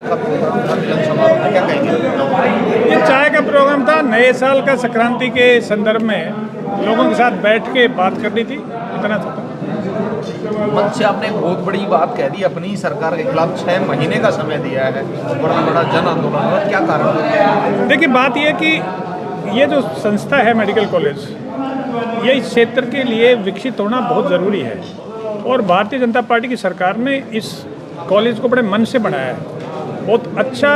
ये चाय का प्रोग्राम था, नए साल का संक्रांति के संदर्भ में लोगों के साथ बैठ के बात करनी थी, इतना था। मंच से आपने एक बहुत बड़ी बात कह दी, अपनी सरकार के खिलाफ 6 महीने का समय दिया है, बड़ा बड़ा जन आंदोलन हुआ, क्या कारण है? देखिए, बात यह कि ये जो संस्था है मेडिकल कॉलेज, ये इस क्षेत्र के लिए विकसित होना बहुत ज़रूरी है और भारतीय जनता पार्टी की सरकार ने इस कॉलेज को बड़े मन से बनाया है। बहुत अच्छा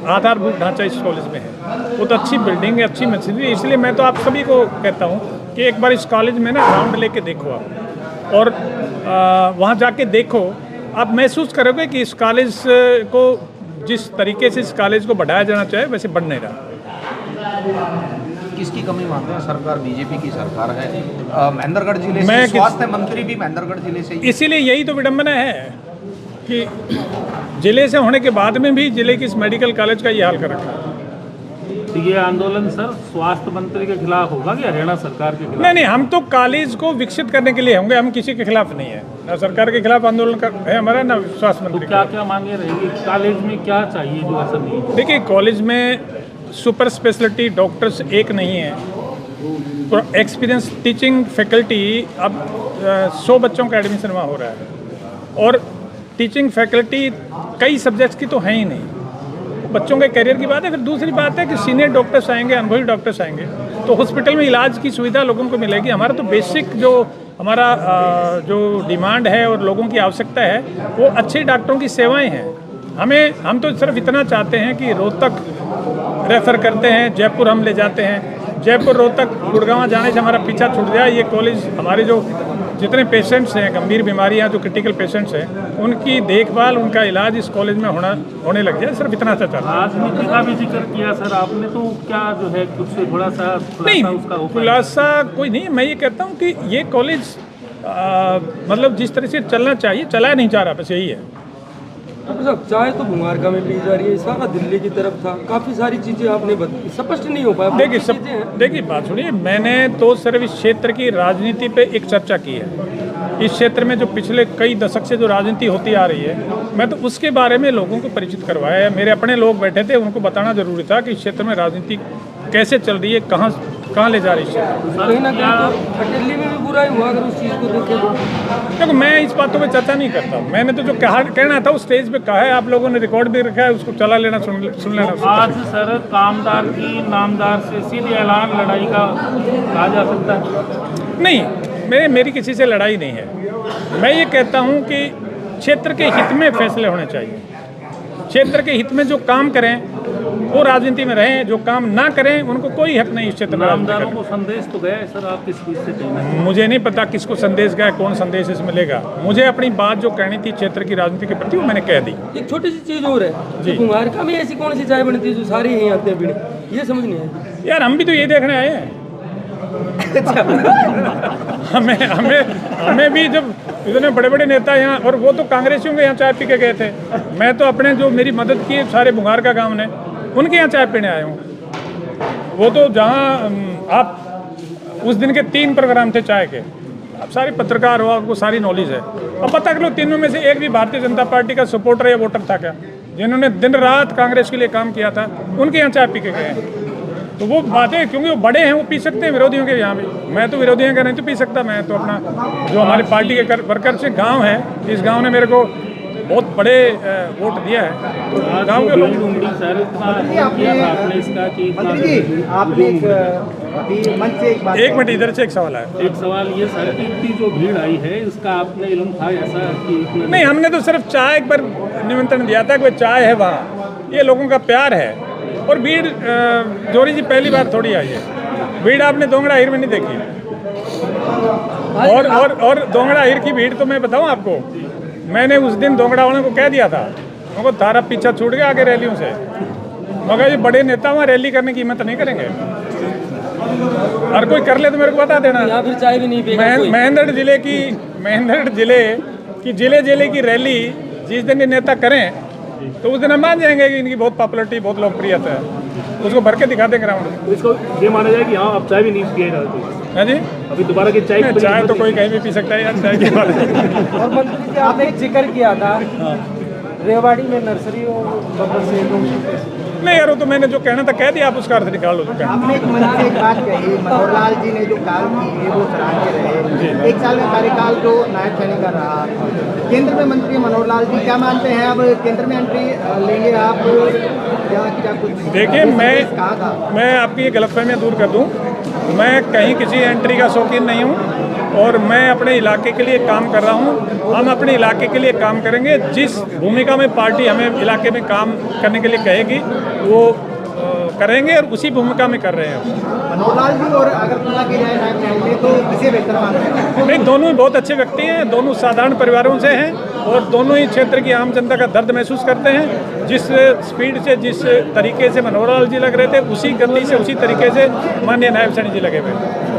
आधारभूत ढांचा इस कॉलेज में है, बहुत अच्छी बिल्डिंग है, अच्छी मशीनरी। इसलिए मैं तो आप सभी को कहता हूँ कि एक बार इस कॉलेज में ना राउंड लेके देखो आप, और वहाँ जाके देखो, आप महसूस करोगे कि इस कॉलेज को जिस तरीके से इस कॉलेज को बढ़ाया जाना चाहिए वैसे बढ़ नहीं रहा। किसकी कमी मानते हैं? सरकार बीजेपी की सरकार है, महेंद्रगढ़ जिले से स्वास्थ्य मंत्री भी महेंद्रगढ़ जिले से। इसीलिए यही तो विडंबना है कि जिले से होने के बाद में भी जिले की इस मेडिकल कॉलेज का ये हाल कर रखा है। ये आंदोलन सर स्वास्थ्य मंत्री के खिलाफ होगा कि हरियाणा सरकार के खिलाफ? नहीं, हम तो कॉलेज को विकसित करने के लिए होंगे, हम किसी के खिलाफ नहीं है, ना सरकार के खिलाफ आंदोलन है हमारा, ना स्वास्थ्य मंत्री। तो क्या क्या मांगे रहेंगी? कॉलेज में क्या चाहिए जो ऐसा नहीं है? देखिए, कॉलेज में सुपर स्पेशलिटी डॉक्टर्स एक नहीं है, एक्सपीरियंस टीचिंग फैकल्टी, अब 100 बच्चों का एडमिशन वहाँ हो रहा है और टीचिंग फैकल्टी कई सब्जेक्ट्स की तो है ही नहीं। बच्चों के करियर की बात है। फिर दूसरी बात है कि सीनियर डॉक्टर्स आएंगे, अनुभवी डॉक्टर्स आएंगे तो हॉस्पिटल में इलाज की सुविधा लोगों को मिलेगी। हमारा तो बेसिक जो हमारा जो डिमांड है और लोगों की आवश्यकता है वो अच्छे डॉक्टरों की सेवाएं हैं। हम तो सिर्फ इतना चाहते हैं कि रोहतक रेफ़र करते हैं, जयपुर हम ले जाते हैं, जयपुर रोहतक गुड़गांव जाने से हमारा पीछा छूट जाए। ये कॉलेज हमारे जो जितने पेशेंट्स हैं, गंभीर बीमारियां, जो क्रिटिकल पेशेंट्स हैं, उनकी देखभाल, उनका इलाज इस कॉलेज में होने लग जाए। सिर्फ इतना चाहता हूँ। राजनीति का भी जिक्र किया सर आपने, तो क्या जो है कुछ थोड़ा सा नहीं, उसका खुलासा कोई नहीं। मैं ये कहता हूँ कि ये कॉलेज मतलब जिस तरह से चलना चाहिए चलाया नहीं जा रहा, बस यही है। साहब, चाय तो भुमारका में पी जा रही है, सारा दिल्ली की तरफ था, काफ़ी सारी चीज़ें आपने बताई, स्पष्ट नहीं हो पाया। देखिए, बात सुनिए, मैंने तो सिर्फ इस क्षेत्र की राजनीति पे एक चर्चा की है। इस क्षेत्र में जो पिछले कई दशक से जो राजनीति होती आ रही है, मैं तो उसके बारे में लोगों को परिचित करवाया है। मेरे अपने लोग बैठे थे, उनको बताना जरूरी था कि इस क्षेत्र में राजनीति कैसे चल रही है, कहाँ ले जा रही है। कहीं ना कहीं दिल्ली में भी बुरा ही हुआ अगर उस चीज़ को देखें तो। देखो, मैं इस बातों पे चर्चा नहीं करता। मैंने तो जो कहना था वो स्टेज पे कहा है, आप लोगों ने रिकॉर्ड भी रखा है, उसको चला लेना, सुन लेना। आज सर कामदार की नामदार से सीधे ऐलान लड़ाई का कहा जा सकता है? नहीं, मेरी किसी से लड़ाई नहीं है। मैं ये कहता हूँ कि क्षेत्र के हित में फैसले होने चाहिए। क्षेत्र के हित में जो काम करें वो राजनीति में रहें, जो काम ना करें उनको कोई हक नहीं इस क्षेत्र में। नामदारों को संदेश तो गया है सर, आप किस चीज़ से कहना है? मुझे नहीं पता किसको संदेश गया, कौन संदेश इसमें लेगा। मुझे अपनी बात जो कहनी थी क्षेत्र की राजनीति के प्रति वो मैंने कह दी। एक छोटी सी चीज़ और है जी, कुमारका में ऐसी कौन सी चाय बनती है जो सारे यहीं आते हैं पीने, ये समझ नहीं है यार। हम भी तो ये देखने आए हैं। हमें भी जब इतने बड़े बड़े नेता यहाँ, और वो तो कांग्रेसियों के यहाँ चाय पी के गए थे, मैं तो अपने जो मेरी मदद की सारे बुंगारका गांव ने, उनके यहाँ चाय पीने आया हूँ। वो तो जहाँ आप उस दिन के 3 प्रोग्राम थे चाय के, आप सारे पत्रकार हो, आपको सारी नॉलेज है। अब पता कर लो, तीनों में से एक भी भारतीय जनता पार्टी का सपोर्टर या वोटर था क्या, जिन्होंने दिन रात कांग्रेस के लिए काम किया था, उनके यहाँ चाय पी के गए हैं। तो वो बातें, क्योंकि वो बड़े हैं, वो पी सकते हैं विरोधियों के यहाँ भी। मैं तो विरोधियों का नहीं तो पी सकता। मैं तो अपना जो हमारी पार्टी के वर्कर से गांव है, इस गांव ने मेरे को बहुत बड़े वोट दिया है, तो गांव के लोग। एक मिनट, इधर से एक सवाल है। एक सवाल ये सर कि इतनी जो भीड़ आई है, इसका आपने इल्म था ऐसा कि? नहीं, हमने तो सिर्फ चाय एक बार निमंत्रण दिया था कि चाय है वहाँ, ये लोगों का प्यार है। और भीड़ जोरी जी पहली बार थोड़ी आई है। भीड़ आपने दोंगड़ा हिर में नहीं देखी। और दोंगड़ा हिर की भीड़ तो मैं बताऊं आपको, मैंने उस दिन दोंगड़ा वालों को कह दिया था, उनको तारा पीछा छूट गया आगे रैलियों से, मगर ये बड़े नेता वहाँ रैली करने की हिम्मत नहीं करेंगे। हर कोई कर ले तो मेरे को बता देना। या फिर चाय भी नहीं पीएगा कोई। महेंद्रगढ़ जिले की रैली जिस दिन ये नेता करें तो उस दिन हम मान जाएंगे कि इनकी बहुत पॉपुलरिटी, बहुत लोकप्रियता है, उसको भर के दिखा देंगे ग्राउंड। तो इसको ये माना जाए कि हाँ अब चाय भी नहीं पिएगा? हाँ जी, अभी दोबारा की चाय तो कोई कहीं भी पी सकता है यार, चाय के बारे में। और मंत्री जी आपने एक जिक्र किया था रेवाड़ी में नर्सरी और बब्बर से नहीं यार, वो तो मैंने जो कहना था कह दिया, आप उसका अर्थ निकाल लो जो कहना। आपने एक मंच से एक बात कही, मनोहर लाल जी ने जो काल की है वो सराहनीय रहे। एक साल का कार्यकाल जो नायब सैनिक का रहा, केंद्र में मंत्री मनोहर लाल जी क्या मानते हैं, अब केंद्र में एंट्री लेंगे आप या क्या कुछ? देखिए, कहा था मैं आपकी ये गलतफहमियाँ दूर कर दूं, मैं कहीं किसी एंट्री का शौकीन नहीं हूं और मैं अपने इलाके के लिए काम कर रहा हूं। हम अपने इलाके के लिए काम करेंगे, जिस भूमिका में पार्टी हमें इलाके में काम करने के लिए कहेगी वो करेंगे और उसी भूमिका में कर रहे हैं। मनोहर लाल जी और अगर तुलना की जाए नायब सैनिक में, तो किसे बेहतर मानते हैं? नहीं, दोनों ही बहुत अच्छे व्यक्ति हैं, दोनों साधारण परिवारों से हैं और दोनों ही क्षेत्र की आम जनता का दर्द महसूस करते हैं। जिस स्पीड से, जिस तरीके से मनोहर लाल जी लग रहे थे, उसी गति से, उसी तरीके से माननीय नायब सैनिक जी लगे हुए हैं।